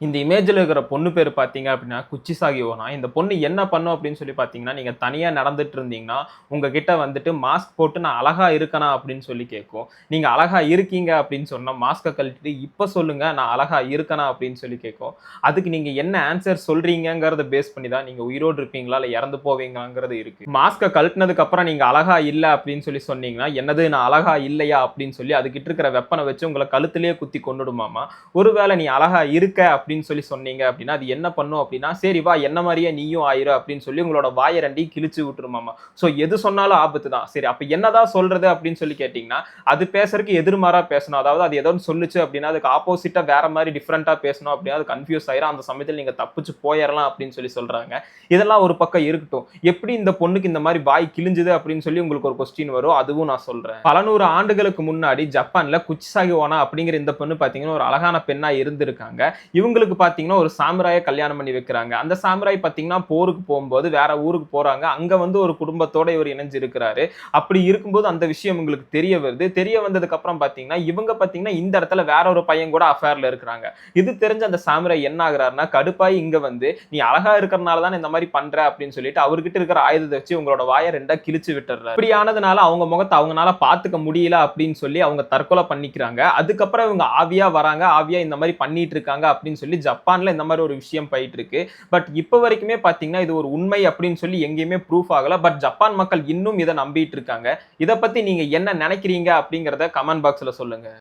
இந்த இமேஜ்ல இருக்கிற பொண்ணு பேரு பார்த்தீங்க அப்படின்னா, குச்சிசாகி ஓனா. இந்த பொண்ணு என்ன பண்ணும் அப்படின்னு சொல்லி பார்த்தீங்கன்னா, நீங்க தனியா நடந்துட்டு இருந்தீங்கன்னா, உங்ககிட்ட வந்துட்டு மாஸ்க் போட்டு நான் அழகா இருக்கனா அப்படின்னு சொல்லி கேட்கும். நீங்க அழகா இருக்கீங்க அப்படின்னு சொன்னா, மாஸ்க்க கழட்டிட்டு இப்ப சொல்லுங்க நான் அழகா இருக்கனா அப்படின்னு சொல்லி கேட்கும். அதுக்கு நீங்க என்ன ஆன்சர் சொல்றீங்கங்கிறத பேஸ் பண்ணி தான் நீங்க உயிரோடு இருப்பீங்களா? இல்ல இறந்து போவீங்களாங்கிறது இருக்கு. மாஸ்க்க கழட்டுனதுக்கு அப்புறம் நீங்க அழகா இல்ல அப்படின்னு சொல்லி சொன்னீங்கன்னா, என்னது நான் அழகா இல்லையா அப்படின்னு சொல்லி அதுகிட்ட இருக்கிற வெப்பன வச்சு உங்கள கழுத்திலேயே குத்தி கொன்னுடுமாமா. ஒருவேளை நீ அழகா இருக்க அப்படின்னு சொல்லி சொன்னீங்க அப்படின்னா, அது என்ன பண்ணும் அப்படின்னா, "சரி வா என்ன மாரியே நீயும் ஆயிரு" அப்படின்னு சொல்லி உங்களோட வாய 2யும் கிழிச்சு விட்டுருமாமா. ஸோ எது சொன்னாலும் ஆபத்து தான். சரி அப்ப என்னதான் சொல்றது அப்படின்னு சொல்லி கேட்டீங்கன்னா, அது பேசுறதுக்கு எதிர்மாறா பேசணும். அதாவது அது ஏதோ ஒண்ணு சொல்லுச்சு அப்படின்னா, அதுக்கு ஆப்போசிட்டா வேற மாரி டிஃபரண்டா பேசணும் அப்படின்னா, அது கன்ஃப்யூஸ் ஆயிரும். அந்த சமயத்துல நீங்க தப்பிச்சு போயிரலாம் அப்படின்னு சொல்லி சொல்றாங்க. இதெல்லாம் ஒரு பக்கம் இருக்கட்டும். எப்படி இந்த பொண்ணுக்கு இந்த மாரி வாய் கிழிஞ்சது அப்படின்னு சொல்லி உங்களுக்கு ஒரு கொஸ்டின் வரும். அதுவும் நான் சொல்றேன். பல 100 ஆண்டுகளுக்கு முன்னாடி ஜப்பான்ல குச்சிசாகி ஓனா அப்படிங்கிற இந்த பொண்ணு பார்த்தீங்கன்னா, ஒரு அழகான பெண்ணா இருந்திருக்காங்க. இவங்களுக்கு பார்த்தீங்கன்னா, ஒரு சாமுராய கல்யாணம் பண்ணி வைக்கிறாங்க. அந்த சாமுராய் பார்த்தீங்கன்னா, போருக்கு போம்போது வேற ஊருக்கு போறாங்க. அங்க வந்து ஒரு குடும்பத்தோட இவர் இணைஞ்சு இருக்கிறாரு. அப்படி இருக்கும்போது அந்த விஷயம் உங்களுக்கு தெரிய வருது. தெரிய வந்ததுக்கு அப்புறம் பார்த்தீங்கன்னா, இவங்க பார்த்தீங்கன்னா, இந்த இடத்துல வேற ஒரு பையன் கூட அஃபேர்ல இருக்கிறாங்க. இது தெரிஞ்ச அந்த சாமுராய் என்ன ஆகுறாருன்னா, கடுப்பாயி இங்க வந்து, "நீ அழகா இருக்கிறனால தானே இந்த மாரி பண்ற" அப்படின்னு சொல்லிட்டு அவர்கிட்ட இருக்கிற ஆயுதத்த வச்சு உங்களோட வாய 2ஆ கிழிச்சு விட்டுர்றாரு. இப்படி ஆனதுனால அவங்க முகத்த அவங்கனால பார்த்துக்க முடியல அப்படின்னு சொல்லி அவங்க தற்கொலை பண்ணிக்கிறாங்க. அதுக்கப்புறம் இவங்க ஆவியா வராங்க. ஆவியா இந்த மாரி பண்ணிட்டு இருக்காங்க அப்படின்னு சொல்லி ஜப்பான்ல இந்த மாரி ஒரு விஷயம் போயிட்டு இருக்கு. பட் இப்ப வரைக்குமே பார்த்தீங்கன்னா, இது ஒரு உண்மை அப்படின்னு சொல்லி எங்கேயுமே ப்ரூஃப் ஆகல. பட் ஜப்பான் மக்கள் இன்னும் இத நம்பிட்டு இருக்காங்க. இத பத்தி நீங்க என்ன நினைக்கிறீங்க அப்படிங்கிறத கமெண்ட் பாக்ஸ்ல சொல்லுங்க.